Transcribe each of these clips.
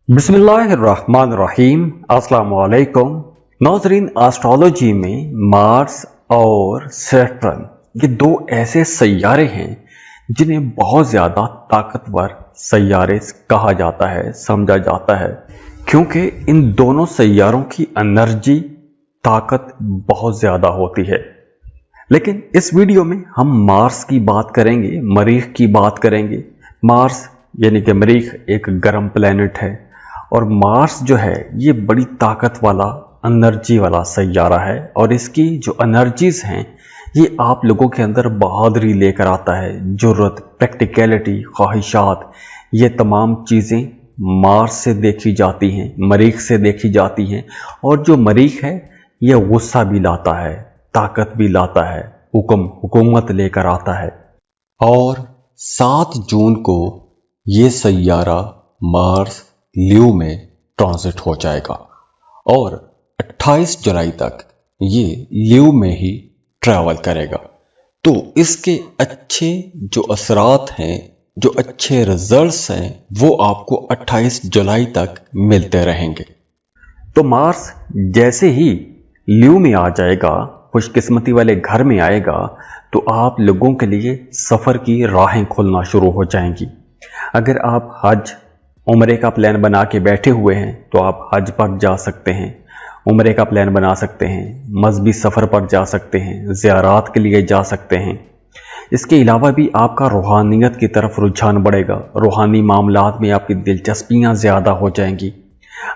बिस्मिल्लाहिर्रहमानिर्रहीम। अस्सलाम वालेकुम नाज़रीन। एस्ट्रोलॉजी में मार्स और सैटर्न ये दो ऐसे सैयारे हैं जिन्हें बहुत ज़्यादा ताकतवर सैयारे कहा जाता है, समझा जाता है, क्योंकि इन दोनों सैयारों की एनर्जी ताकत बहुत ज़्यादा होती है। लेकिन इस वीडियो में हम मार्स की बात करेंगे, मरीख की बात करेंगे। मार्स यानी कि मरीख एक गर्म प्लेनेट है और मार्स जो है ये बड़ी ताकत वाला एनर्जी वाला सैयारा है और इसकी जो एनर्जीज हैं ये आप लोगों के अंदर बहादुरी लेकर आता है। जुर्रत, प्रैक्टिकलिटी, ख्वाहिशात, ये तमाम चीज़ें मार्स से देखी जाती हैं, मरीख से देखी जाती हैं। और जो मरीख है ये गुस्सा भी लाता है, ताकत भी लाता है, हुकूमत लेकर आता है। और 7 जून को ये सैयारा मार्स लियो में ट्रांजिट हो जाएगा और 28 जुलाई तक ये लियो में ही ट्रैवल करेगा। तो इसके अच्छे जो असरात हैं, जो अच्छे रिजल्ट्स हैं, वो आपको 28 जुलाई तक मिलते रहेंगे। तो मार्स जैसे ही लियो में आ जाएगा, खुशकिस्मती वाले घर में आएगा, तो आप लोगों के लिए सफ़र की राहें खुलना शुरू हो जाएंगी। अगर आप हज उम्रे का प्लान बना के बैठे हुए हैं तो आप हज पर जा सकते हैं, उम्रे का प्लान बना सकते हैं, मजहबी सफ़र पर जा सकते हैं, ज़ियारात के लिए जा सकते हैं। इसके अलावा भी आपका रूहानियत की तरफ रुझान बढ़ेगा, रूहानी मामलात में आपकी दिलचस्पियां ज़्यादा हो जाएंगी।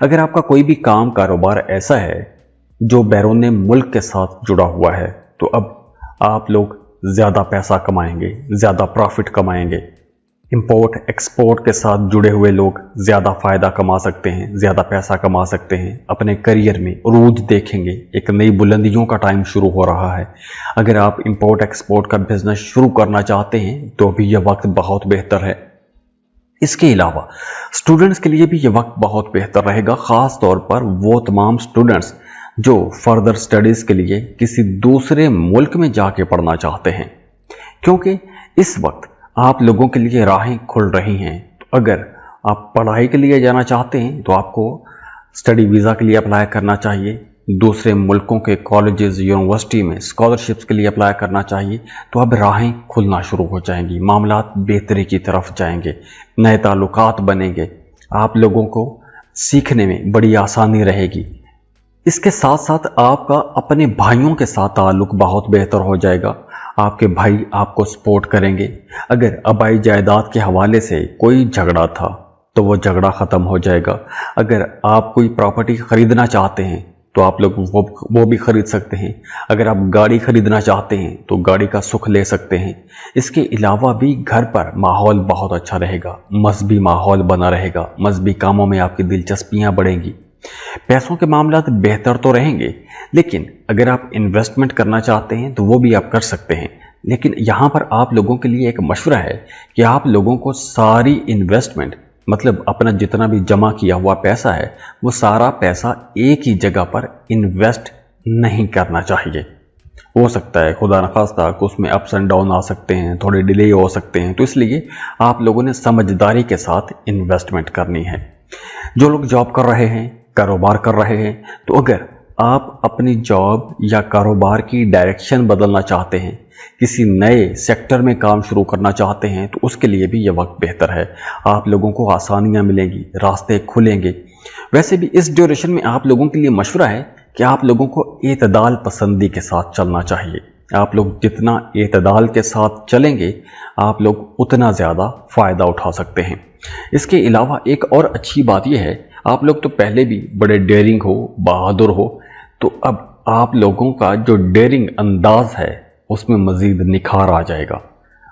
अगर आपका कोई भी काम कारोबार ऐसा है जो बैरून मुल्क के साथ जुड़ा हुआ है तो अब आप लोग ज़्यादा पैसा कमाएंगे, ज़्यादा प्रॉफिट कमाएंगे। इंपोर्ट एक्सपोर्ट के साथ जुड़े हुए लोग ज़्यादा फ़ायदा कमा सकते हैं, ज़्यादा पैसा कमा सकते हैं, अपने करियर में उरूज देखेंगे। एक नई बुलंदियों का टाइम शुरू हो रहा है। अगर आप इंपोर्ट एक्सपोर्ट का बिजनेस शुरू करना चाहते हैं तो भी यह वक्त बहुत बेहतर है। इसके अलावा स्टूडेंट्स के लिए भी यह वक्त बहुत बेहतर रहेगा, ख़ास तौर पर वो तमाम स्टूडेंट्स जो फर्दर स्टडीज़ के लिए किसी दूसरे मुल्क में जाके पढ़ना चाहते हैं, क्योंकि इस वक्त आप लोगों के लिए राहें खुल रही हैं। तो अगर आप पढ़ाई के लिए जाना चाहते हैं तो आपको स्टडी वीज़ा के लिए अप्लाई करना चाहिए, दूसरे मुल्कों के कॉलेजेस, यूनिवर्सिटी में स्कॉलरशिप्स के लिए अप्लाई करना चाहिए। तो अब राहें खुलना शुरू हो जाएंगी, मामलात बेहतरी की तरफ जाएंगे, नए ताल्लुकात बनेंगे, आप लोगों को सीखने में बड़ी आसानी रहेगी। इसके साथ साथ आपका अपने भाइयों के साथ ताल्लुक बहुत बेहतर हो जाएगा, आपके भाई आपको सपोर्ट करेंगे। अगर आबाई जायदाद के हवाले से कोई झगड़ा था तो वो झगड़ा ख़त्म हो जाएगा। अगर आप कोई प्रॉपर्टी ख़रीदना चाहते हैं तो आप लोग वो भी ख़रीद सकते हैं। अगर आप गाड़ी ख़रीदना चाहते हैं तो गाड़ी का सुख ले सकते हैं। इसके अलावा भी घर पर माहौल बहुत अच्छा रहेगा, मजहबी माहौल बना रहेगा, मजहबी कामों में आपकी दिलचस्पियाँ बढ़ेंगी। पैसों के मामलात बेहतर तो रहेंगे, लेकिन अगर आप इन्वेस्टमेंट करना चाहते हैं तो वो भी आप कर सकते हैं। लेकिन यहाँ पर आप लोगों के लिए एक मशवरा है कि आप लोगों को सारी इन्वेस्टमेंट, मतलब अपना जितना भी जमा किया हुआ पैसा है, वो सारा पैसा एक ही जगह पर इन्वेस्ट नहीं करना चाहिए। हो सकता है खुदा न खास्ता कि उसमें अप्स एंड डाउन आ सकते हैं, थोड़े डिले हो सकते हैं, तो इसलिए आप लोगों ने समझदारी के साथ इन्वेस्टमेंट करनी है। जो लोग जॉब कर रहे हैं, कारोबार कर रहे हैं, तो अगर आप अपनी जॉब या कारोबार की डायरेक्शन बदलना चाहते हैं, किसी नए सेक्टर में काम शुरू करना चाहते हैं, तो उसके लिए भी यह वक्त बेहतर है। आप लोगों को आसानियां मिलेंगी, रास्ते खुलेंगे। वैसे भी इस ड्यूरेशन में आप लोगों के लिए मशवरा है कि आप लोगों को एतदाल पसंदी के साथ चलना चाहिए। आप लोग जितना एतदाल के साथ चलेंगे, आप लोग उतना ज़्यादा फ़ायदा उठा सकते हैं। इसके अलावा एक और अच्छी बात यह है, आप लोग तो पहले भी बड़े डेयरिंग हो, बहादुर हो, तो अब आप लोगों का जो डेयरिंग अंदाज है उसमें मज़ीद निखार आ जाएगा।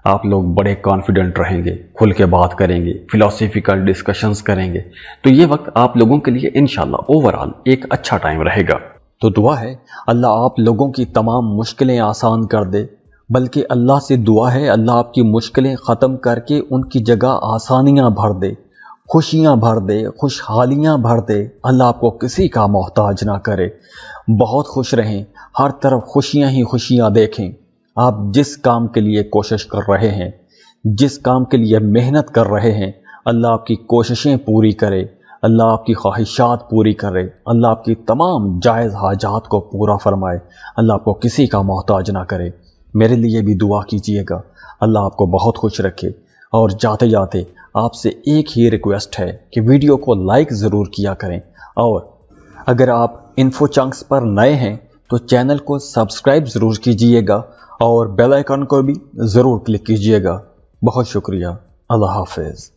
आप लोग बड़े कॉन्फिडेंट रहेंगे, खुल के बात करेंगे, फिलोसफिकल डिस्कशंस करेंगे। तो ये वक्त आप लोगों के लिए इंशाल्लाह ओवरऑल एक अच्छा टाइम रहेगा। तो दुआ है अल्लाह आप लोगों की तमाम मुश्किलें आसान कर दे, बल्कि अल्लाह से दुआ है अल्लाह आपकी मुश्किलें ख़त्म करके उनकी जगह आसानियाँ भर दे, खुशियाँ भर दे, खुशहालियाँ भर दे। अल्लाह आपको किसी का मोहताज ना करे। बहुत खुश रहें, हर तरफ खुशियाँ ही खुशियाँ देखें। आप जिस काम के लिए कोशिश कर रहे हैं, जिस काम के लिए मेहनत कर रहे हैं, अल्लाह आपकी कोशिशें पूरी करे, اللہ آپ کی خواہشات پوری کرے، اللہ آپ کی تمام جائز حاجات کو پورا فرمائے، اللہ آپ کو کسی کا محتاج نہ کرے۔ میرے لیے بھی دعا کیجیے گا، اللہ آپ کو بہت خوش رکھے۔ اور جاتے جاتے آپ سے ایک ہی ریکویسٹ ہے کہ ویڈیو کو لائک ضرور کیا کریں، اور اگر آپ انفو چنکس پر نئے ہیں تو چینل کو سبسکرائب ضرور کیجیے گا اور بیل آئیکن کو بھی ضرور کلک کیجیے گا۔ بہت شکریہ، اللہ حافظ۔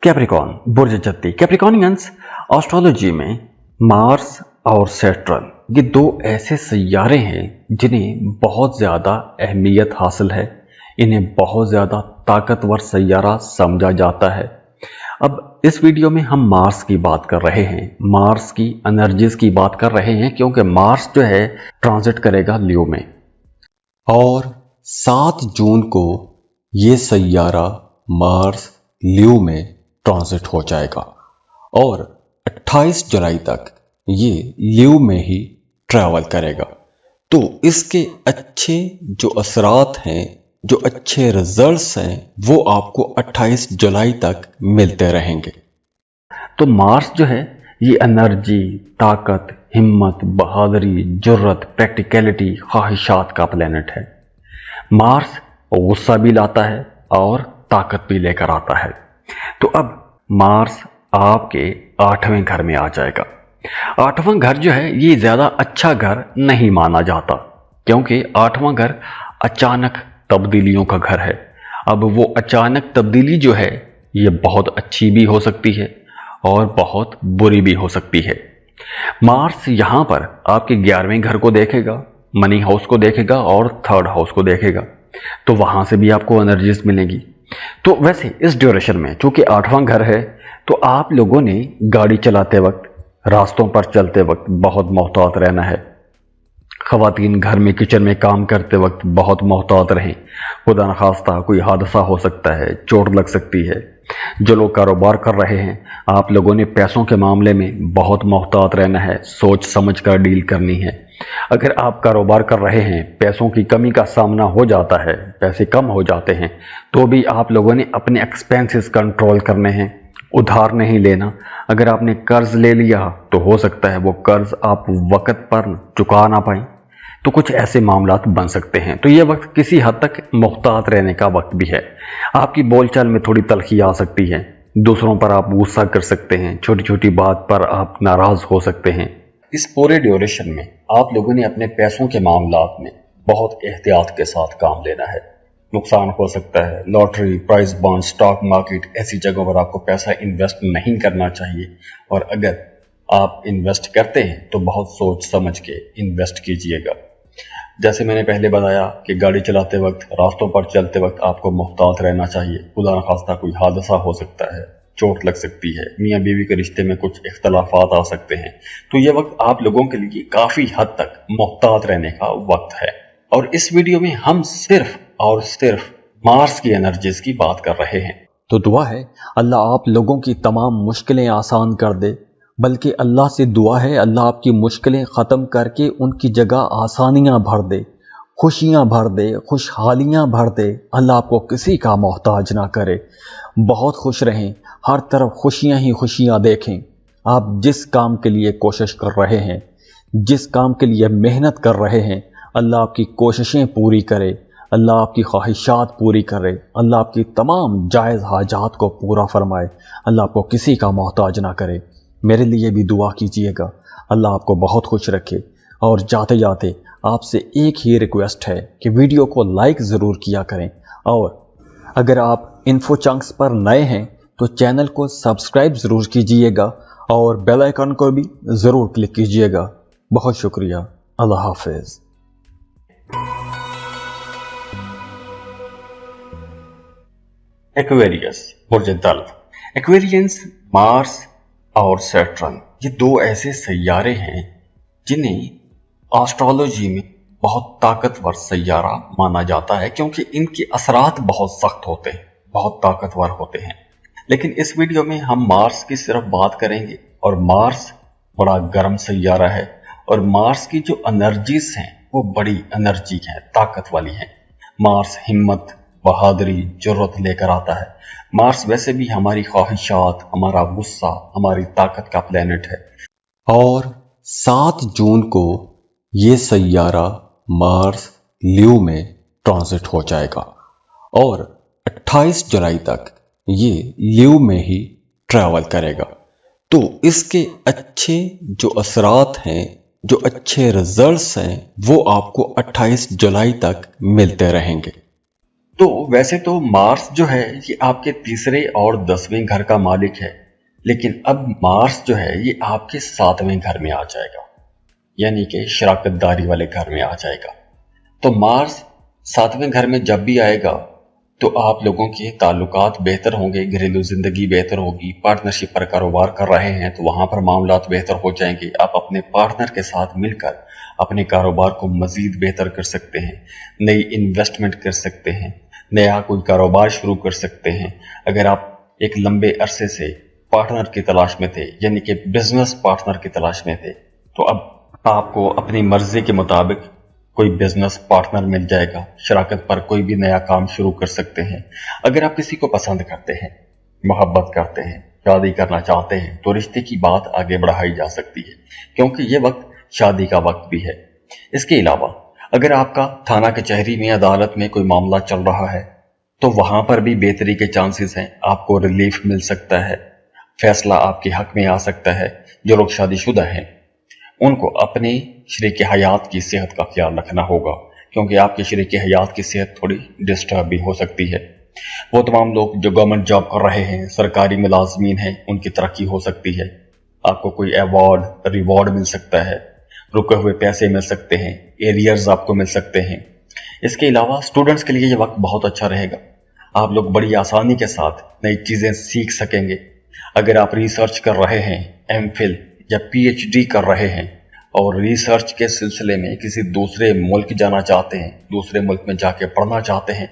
کیپریکون برج جتی۔ کیپریکونینس آسٹرولوجی میں مارس اور سیٹرن یہ دو ایسے سیارے ہیں جنہیں بہت زیادہ اہمیت حاصل ہے، انہیں بہت زیادہ طاقتور سیارہ سمجھا جاتا ہے۔ اب اس ویڈیو میں ہم مارس کی بات کر رہے ہیں، مارس کی انرجیز کی بات کر رہے ہیں، کیونکہ مارس جو ہے ٹرانزٹ کرے گا لیو میں، اور 7 جون کو یہ سیارہ مارس لیو میں ٹرانزٹ ہو جائے گا اور 28 جولائی تک یہ لیو میں ہی ٹریول کرے گا۔ تو اس کے اچھے جو اثرات ہیں، جو اچھے رزلٹس ہیں، وہ آپ کو 28 جولائی تک ملتے رہیں گے۔ تو مارس جو ہے یہ انرجی، طاقت، ہمت، بہادری، جرت، پریکٹیکلٹی، خواہشات کا پلینٹ ہے۔ مارس غصہ بھی لاتا ہے اور طاقت بھی لے کر آتا ہے۔ تو اب مارس آپ کے 8ویں گھر میں آ جائے گا۔ 8واں گھر جو ہے یہ زیادہ اچھا گھر نہیں مانا جاتا، کیونکہ 8واں گھر اچانک تبدیلیوں کا گھر ہے۔ اب وہ اچانک تبدیلی جو ہے یہ بہت اچھی بھی ہو سکتی ہے اور بہت بری بھی ہو سکتی ہے۔ مارس یہاں پر آپ کے 11ویں گھر کو دیکھے گا، منی ہاؤس کو دیکھے گا اور 3rd ہاؤس کو دیکھے گا، تو وہاں سے بھی آپ کو انرجیز ملیں گی۔ تو ویسے اس ڈیوریشن میں چونکہ 8واں گھر ہے، تو آپ لوگوں نے گاڑی چلاتے وقت، راستوں پر چلتے وقت بہت محتاط رہنا ہے۔ خواتین گھر میں کچن میں کام کرتے وقت بہت محتاط رہیں، خدا نخواستہ کوئی حادثہ ہو سکتا ہے، چوٹ لگ سکتی ہے۔ جو لوگ کاروبار کر رہے ہیں، آپ لوگوں نے پیسوں کے معاملے میں بہت محتاط رہنا ہے، سوچ سمجھ کر ڈیل کرنی ہے۔ اگر آپ کاروبار کر رہے ہیں، پیسوں کی کمی کا سامنا ہو جاتا ہے، پیسے کم ہو جاتے ہیں، تو بھی آپ لوگوں نے اپنے ایکسپینسز کنٹرول کرنے ہیں، ادھار نہیں لینا۔ اگر آپ نے قرض لے لیا تو ہو سکتا ہے وہ قرض آپ وقت پر چکا نہ پائیں، تو کچھ ایسے معاملات بن سکتے ہیں۔ تو یہ وقت کسی حد تک محتاط رہنے کا وقت بھی ہے۔ آپ کی بول چال میں تھوڑی تلخی آ سکتی ہے، دوسروں پر آپ غصہ کر سکتے ہیں، چھوٹی چھوٹی بات پر آپ ناراض ہو سکتے ہیں۔ اس پورے ڈیوریشن میں آپ لوگوں نے اپنے پیسوں کے معاملات میں بہت احتیاط کے ساتھ کام لینا ہے۔ نقصان ہو سکتا ہے، lottery, prize bond, stock market, ایسی جگہوں پر آپ کو پیسہ انویسٹ نہیں کرنا چاہیے، اور اگر آپ انویسٹ کرتے ہیں تو بہت سوچ سمجھ کے انویسٹ کیجیے گا۔ جیسے میں نے پہلے بتایا کہ گاڑی چلاتے وقت، راستوں پر چلتے وقت آپ کو محتاط رہنا چاہیے، خدا نخواستہ کوئی حادثہ ہو سکتا ہے، چوٹ لگ سکتی ہے، میاں بیوی کے رشتے میں کچھ اختلافات آ سکتے ہیں۔ تو یہ وقت آپ لوگوں کے لیے کافی حد تک محتاط رہنے کا وقت ہے، اور اس ویڈیو میں ہم صرف اور صرف مارس کی انرجیز کی بات کر رہے ہیں۔ تو دعا ہے اللہ آپ لوگوں کی تمام مشکلیں آسان کر دے، بلکہ اللہ سے دعا ہے اللہ آپ کی مشکلیں ختم کر کے ان کی جگہ آسانیاں بھر دے، خوشیاں بھر دے، خوشحالیاں بھر دے۔ اللہ آپ کو کسی کا محتاج نہ کرے، بہت خوش رہیں، ہر طرف خوشیاں ہی خوشیاں دیکھیں۔ آپ جس کام کے لیے کوشش کر رہے ہیں، جس کام کے لیے محنت کر رہے ہیں، اللہ آپ کی کوششیں پوری کرے، اللہ آپ کی خواہشات پوری کرے، اللہ آپ کی تمام جائز حاجات کو پورا فرمائے، اللہ آپ کو کسی کا محتاج نہ کرے۔ میرے لیے بھی دعا کیجیے گا، اللہ آپ کو بہت خوش رکھے۔ اور جاتے جاتے آپ سے ایک ہی ریکویسٹ ہے کہ ویڈیو کو لائک ضرور کیا کریں، اور اگر آپ انفو چنکس پر نئے ہیں تو چینل کو سبسکرائب ضرور کیجیے گا اور بیل آئیکن کو بھی ضرور کلک کیجیے گا۔ بہت شکریہ، اللہ حافظ۔ ایکویریس برج دلو۔ ایکویرینس مارس اور سیٹرن یہ دو ایسے سیارے ہیں جنہیں آسٹرولوجی میں بہت طاقتور سیارہ مانا جاتا ہے، کیونکہ ان کے اثرات بہت سخت ہوتے ہیں، بہت طاقتور ہوتے ہیں۔ لیکن اس ویڈیو میں ہم مارس کی صرف بات کریں گے، اور مارس بڑا گرم سیارہ ہے، اور مارس کی جو انرجیز ہیں وہ بڑی انرجی ہیں، طاقت والی ہیں۔ مارس ہمت، बहादुरी, जुर्रत लेकर आता है। मार्स वैसे भी हमारी ख्वाहिशात, हमारा गुस्सा, हमारी ताकत का प्लेनेट है। और 7 जून को ये सैयारा मार्स ल्यू में ट्रांजिट हो जाएगा और 28 जुलाई तक ये ल्यू में ही ट्रैवल करेगा। तो इसके अच्छे जो असरात हैं, जो अच्छे रिजल्ट्स हैं, वो आपको 28 जुलाई तक मिलते रहेंगे। तो वैसे तो मार्स जो है ये आपके तीसरे और 10वें घर का मालिक है, लेकिन अब मार्स जो है ये आपके 7वें घर में आ जाएगा, यानी कि शराकतदारी वाले घर में आ जाएगा। तो मार्स 7वें घर में जब भी आएगा तो आप लोगों के ताल्लुकात बेहतर होंगे, घरेलू जिंदगी बेहतर होगी। पार्टनरशिप पर कारोबार कर रहे हैं तो वहां पर मामलात बेहतर हो जाएंगे। आप अपने पार्टनर के साथ मिलकर अपने कारोबार को मजीद बेहतर कर सकते हैं, नई इन्वेस्टमेंट कर सकते हैं, नया कोई कारोबार शुरू कर सकते हैं। अगर आप एक लंबे अरसे से पार्टनर की तलाश में थे, यानी कि बिजनेस पार्टनर की तलाश में थे, तो अब आपको अपनी मर्जी के मुताबिक कोई बिजनेस पार्टनर मिल जाएगा। शराकत पर कोई भी नया काम शुरू कर सकते हैं। अगर आप किसी को पसंद करते हैं, मोहब्बत करते हैं, शादी करना चाहते हैं, तो रिश्ते की बात आगे बढ़ाई जा सकती है, क्योंकि ये वक्त शादी का वक्त भी है। इसके अलावा अगर आपका थाना कचहरी में, अदालत में कोई मामला चल रहा है तो वहां पर भी बेहतरी के चांसेस हैं। आपको रिलीफ मिल सकता है, फैसला आपके हक में आ सकता है। जो लोग शादीशुदा हैं उनको अपने शरीक हयात की सेहत का ख्याल रखना होगा, क्योंकि आपके शरीक हयात की सेहत थोड़ी डिस्टर्ब भी हो सकती है। वो तमाम लोग जो गवर्नमेंट जॉब कर रहे हैं, सरकारी मुलाजमीन हैं, उनकी तरक्की हो सकती है। आपको कोई अवार्ड, रिवॉर्ड मिल सकता है, रुके हुए पैसे मिल सकते हैं, एरियर्स आपको मिल सकते हैं। इसके अलावा स्टूडेंट्स के लिए ये वक्त बहुत अच्छा रहेगा। आप लोग बड़ी आसानी के साथ नई चीज़ें सीख सकेंगे। अगर आप रिसर्च कर रहे हैं, एमफिल या पीएचडी कर रहे हैं और रिसर्च के सिलसिले में किसी दूसरे मुल्क जाना चाहते हैं, दूसरे मुल्क में जाके पढ़ना चाहते हैं,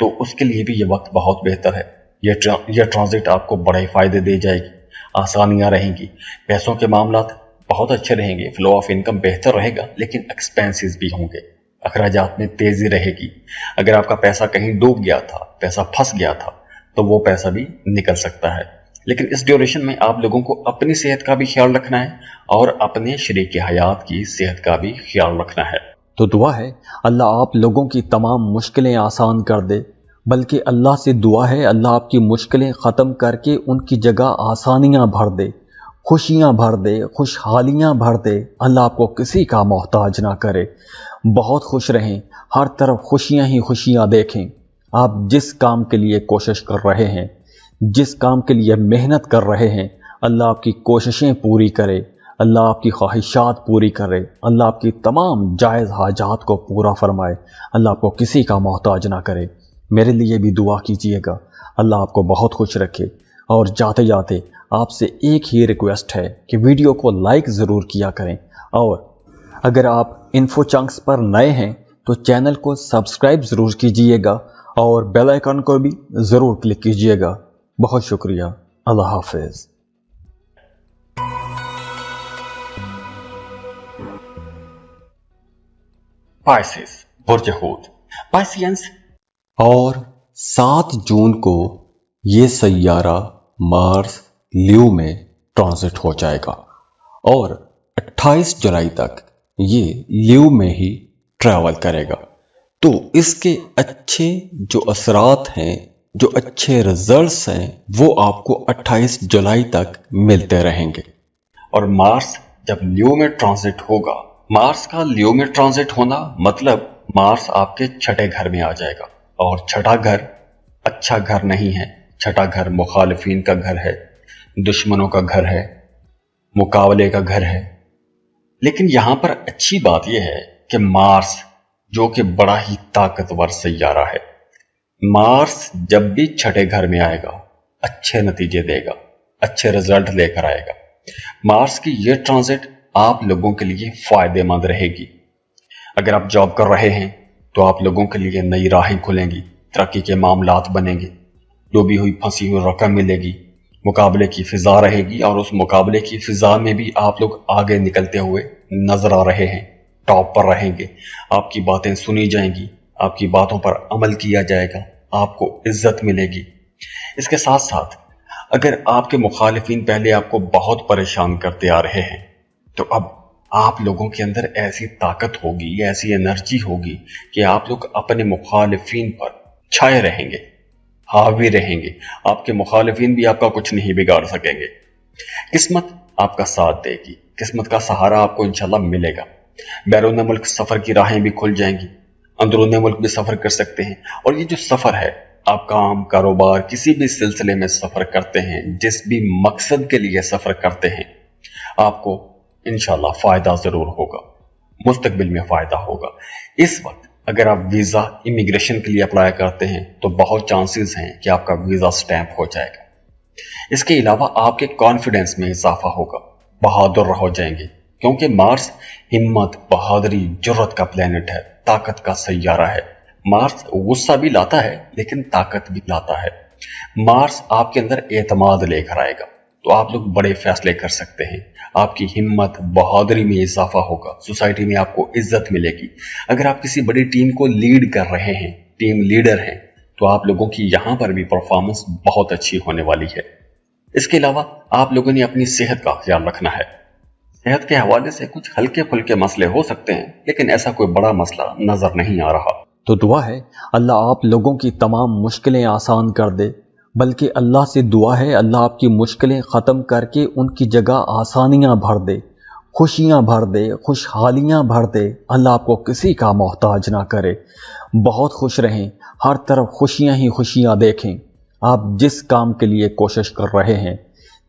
तो उसके लिए भी ये वक्त बहुत बेहतर है। यह ट्रांजिट आपको बड़े फ़ायदे दे जाएगी, आसानियाँ रहेंगी, पैसों के मामलात बहुत अच्छे रहेंगे, फ्लो ऑफ इनकम बेहतर रहेगा, लेकिन एक्सपेंसेस भी होंगे, अखराजात में तेज़ी रहेगी। अगर आपका पैसा कहीं डूब गया था, पैसा फंस गया था, तो वो पैसा भी निकल सकता है। लेकिन इस ड्यूरेशन में आप लोगों को अपनी सेहत का भी ख्याल रखना है और अपने शरीक हयात की सेहत का भी ख्याल रखना है। तो दुआ है अल्लाह आप लोगों की तमाम मुश्किलें आसान कर दे, बल्कि अल्लाह से दुआ है अल्लाह आपकी मुश्किलें ख़त्म करके उनकी जगह आसानियाँ भर दे, खुशियाँ भर दे, खुशहालियाँ भर दे। अल्लाह आपको किसी का मोहताज ना करे। बहुत खुश रहें, हर तरफ खुशियाँ ही खुशियाँ देखें। आप जिस काम के लिए कोशिश कर रहे हैं, जिस काम के लिए मेहनत कर रहे हैं, अल्लाह आपकी कोशिशें पूरी करे, अल्लाह आपकी ख्वाहिशात पूरी करे, अल्लाह आपकी तमाम जायज़ हाजात को पूरा फरमाए, अल्लाह आपको किसी का मोहताज ना करे। मेरे लिए भी दुआ कीजिएगा, अल्लाह आपको बहुत खुश रखे। और जाते जाते आपसे एक ही रिक्वेस्ट है कि वीडियो को लाइक ज़रूर किया करें, और अगर आप इन्फो चंक्स पर नए हैं तो चैनल को सब्सक्राइब ज़रूर कीजिएगा और बेल आइकन को भी ज़रूर क्लिक कीजिएगा। बहुत शुक्रिया। अल्लाह हाफिज़। पाइसेस, बुर्ज हूत, पाइसियंस। और 7 जून को ये सैयारा मार्स ल्यू में ट्रांजिट हो जाएगा और 28 जुलाई तक ये ल्यू में ही ट्रैवल करेगा। तो इसके अच्छे जो असरात हैं, जो अच्छे रिजल्ट्स हैं, वो आपको 28 जुलाई तक मिलते रहेंगे। और मार्स जब ल्यू में ट्रांजिट होगा, मार्स का ल्यू में ट्रांजिट होना मतलब मार्स आपके छठे घर में आ जाएगा। और छठा घर अच्छा घर नहीं है, छठा घर मुखालिफिन का घर है, दुश्मनों का घर है, मुकाबले का घर है। लेकिन यहां पर अच्छी बात यह है कि मार्स जो कि बड़ा ही ताकतवर सैयारा है, मार्स जब भी छठे घर में आएगा अच्छे नतीजे देगा, अच्छे रिजल्ट लेकर आएगा। मार्स की यह ट्रांजिट आप लोगों के लिए फायदेमंद रहेगी। अगर आप जॉब कर रहे हैं तो आप लोगों के लिए नई राहें खुलेंगी, तरक्की के मामलात बनेंगे, डूबी हुई फंसी हुई रकम मिलेगी, मुकाबले की फिजा रहेगी और उस मुकाबले की फिजा में भी आप लोग आगे निकलते हुए नजर आ रहे हैं, टॉप पर रहेंगे। आपकी बातें सुनी जाएंगी, आपकी बातों पर अमल किया जाएगा, آپ کو عزت ملے گی۔ اس کے ساتھ ساتھ اگر آپ کے مخالفین پہلے آپ کو بہت پریشان کرتے آ رہے ہیں تو اب آپ لوگوں کے اندر ایسی طاقت ہوگی، ایسی انرجی ہوگی کہ آپ لوگ اپنے مخالفین پر چھائے رہیں گے، حاوی رہیں گے۔ آپ کے مخالفین بھی آپ کا کچھ نہیں بگاڑ سکیں گے۔ قسمت آپ کا ساتھ دے گی، قسمت کا سہارا آپ کو انشاءاللہ ملے گا۔ بیرون ملک سفر کی راہیں بھی کھل جائیں گی، اندرون ملک بھی سفر کر سکتے ہیں۔ اور یہ جو سفر ہے، آپ کام، کاروبار، کسی بھی سلسلے میں سفر کرتے ہیں، جس بھی مقصد کے لیے سفر کرتے ہیں، آپ کو انشاءاللہ فائدہ ضرور ہوگا، مستقبل میں فائدہ ہوگا۔ اس وقت اگر آپ ویزا امیگریشن کے لیے اپلائی کرتے ہیں تو بہت چانسز ہیں کہ آپ کا ویزا سٹیمپ ہو جائے گا۔ اس کے علاوہ آپ کے کانفیڈنس میں اضافہ ہوگا، بہادر ہو جائیں گے، کیونکہ مارس ہمت، بہادری، جرت کا پلینٹ ہے، طاقت کا سیارہ ہے۔ مارس غصہ بھی لاتا ہے لیکن طاقت بھی لاتا ہے۔ مارس آپ کے اندر اعتماد لے کر آئے گا تو آپ لوگ بڑے فیصلے کر سکتے ہیں۔ آپ کی ہمت، بہادری میں اضافہ ہوگا، سوسائٹی میں آپ کو عزت ملے گی۔ اگر آپ کسی بڑی ٹیم کو لیڈ کر رہے ہیں، ٹیم لیڈر ہیں، تو آپ لوگوں کی یہاں پر بھی پرفارمنس بہت اچھی ہونے والی ہے۔ اس کے علاوہ آپ لوگوں نے اپنی صحت کا خیال رکھنا ہے۔ صحت کے حوالے سے کچھ ہلکے پھلکے مسئلے ہو سکتے ہیں لیکن ایسا کوئی بڑا مسئلہ نظر نہیں آ رہا۔ تو دعا ہے اللہ آپ لوگوں کی تمام مشکلیں آسان کر دے، بلکہ اللہ سے دعا ہے اللہ آپ کی مشکلیں ختم کر کے ان کی جگہ آسانیاں بھر دے، خوشیاں بھر دے، خوشحالیاں بھر دے۔ اللہ آپ کو کسی کا محتاج نہ کرے۔ بہت خوش رہیں، ہر طرف خوشیاں ہی خوشیاں دیکھیں۔ آپ جس کام کے لیے کوشش کر رہے ہیں،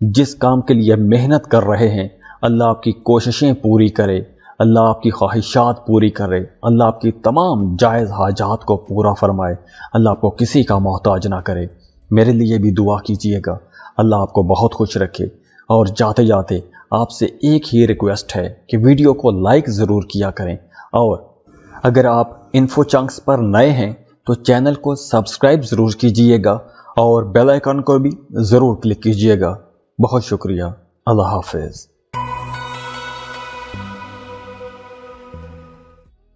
جس کام کے لیے محنت کر رہے ہیں، اللہ آپ کی کوششیں پوری کرے، اللہ آپ کی خواہشات پوری کرے، اللہ آپ کی تمام جائز حاجات کو پورا فرمائے، اللہ آپ کو کسی کا محتاج نہ کرے۔ میرے لیے بھی دعا کیجیے گا، اللہ آپ کو بہت خوش رکھے۔ اور جاتے جاتے آپ سے ایک ہی ریکویسٹ ہے کہ ویڈیو کو لائک ضرور کیا کریں، اور اگر آپ انفو چنکس پر نئے ہیں تو چینل کو سبسکرائب ضرور کیجیے گا اور بیل آئیکن کو بھی ضرور کلک کیجیے گا۔ بہت شکریہ، اللہ حافظ۔